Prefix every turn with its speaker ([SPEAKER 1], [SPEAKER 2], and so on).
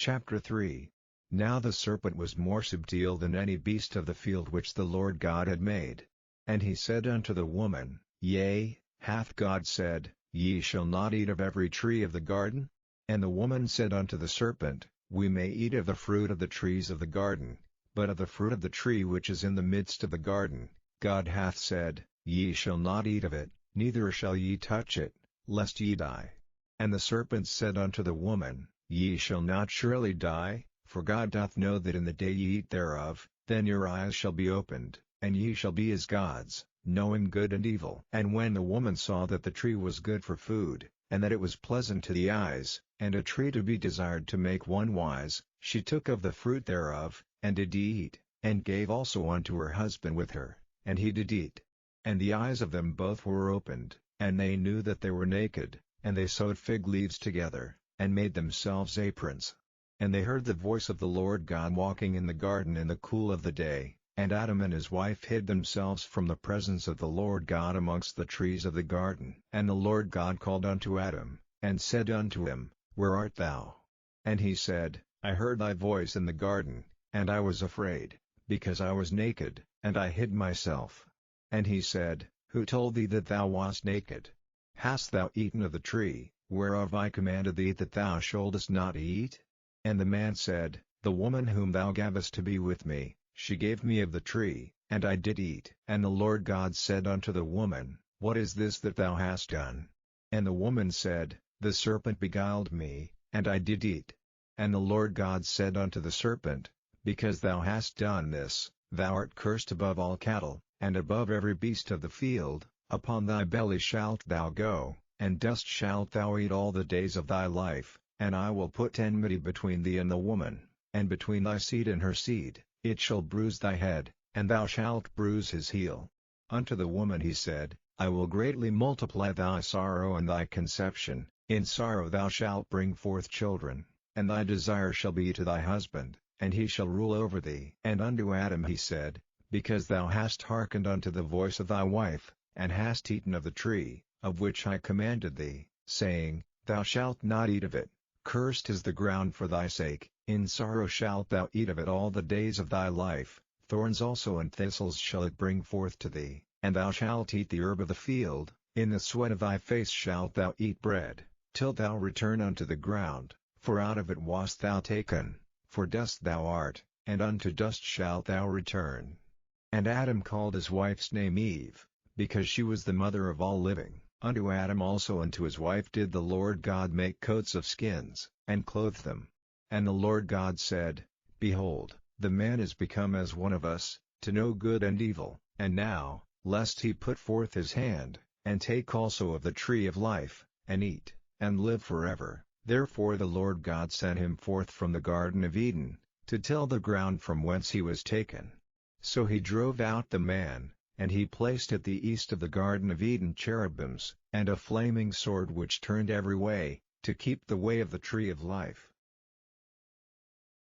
[SPEAKER 1] Chapter 3. Now the serpent was more subtle than any beast of the field which the Lord God had made. And he said unto the woman, Yea, hath God said, Ye shall not eat of every tree of the garden? And the woman said unto the serpent, We may eat of the fruit of the trees of the garden, but of the fruit of the tree which is in the midst of the garden, God hath said, Ye shall not eat of it, neither shall ye touch it, lest ye die. And the serpent said unto the woman, Ye shall not surely die, for God doth know that in the day ye eat thereof, then your eyes shall be opened, and ye shall be as gods, knowing good and evil. And when the woman saw that the tree was good for food, and that it was pleasant to the eyes, and a tree to be desired to make one wise, she took of the fruit thereof, and did eat, and gave also unto her husband with her, and he did eat. And the eyes of them both were opened, and they knew that they were naked, and they sewed fig leaves together, and made themselves aprons. And they heard the voice of the Lord God walking in the garden in the cool of the day, and Adam and his wife hid themselves from the presence of the Lord God amongst the trees of the garden. And the Lord God called unto Adam, and said unto him, Where art thou? And he said, I heard thy voice in the garden, and I was afraid, because I was naked, and I hid myself. And he said, Who told thee that thou wast naked? Hast thou eaten of the tree, whereof I commanded thee that thou shouldest not eat? And the man said, The woman whom thou gavest to be with me, she gave me of the tree, and I did eat. And the Lord God said unto the woman, What is this that thou hast done? And the woman said, The serpent beguiled me, and I did eat. And the Lord God said unto the serpent, Because thou hast done this, thou art cursed above all cattle, and above every beast of the field. Upon thy belly shalt thou go, and dust shalt thou eat all the days of thy life. And I will put enmity between thee and the woman, and between thy seed and her seed. It shall bruise thy head, and thou shalt bruise his heel. Unto the woman he said, I will greatly multiply thy sorrow and thy conception. In sorrow thou shalt bring forth children, and thy desire shall be to thy husband, and he shall rule over thee. And unto Adam he said, Because thou hast hearkened unto the voice of thy wife, and hast eaten of the tree, of which I commanded thee, saying, Thou shalt not eat of it, cursed is the ground for thy sake, in sorrow shalt thou eat of it all the days of thy life, thorns also and thistles shall it bring forth to thee, and thou shalt eat the herb of the field, in the sweat of thy face shalt thou eat bread, till thou return unto the ground, for out of it wast thou taken, for dust thou art, and unto dust shalt thou return. And Adam called his wife's name Eve, because she was the mother of all living. Unto Adam also and to his wife did the Lord God make coats of skins, and clothe them. And the Lord God said, Behold, the man is become as one of us, to know good and evil. And now, lest he put forth his hand, and take also of the tree of life, and eat, and live forever. Therefore the Lord God sent him forth from the Garden of Eden, to till the ground from whence he was taken. So he drove out the man, and he placed at the east of the Garden of Eden cherubims, and a flaming sword which turned every way, to keep the way of the tree of life.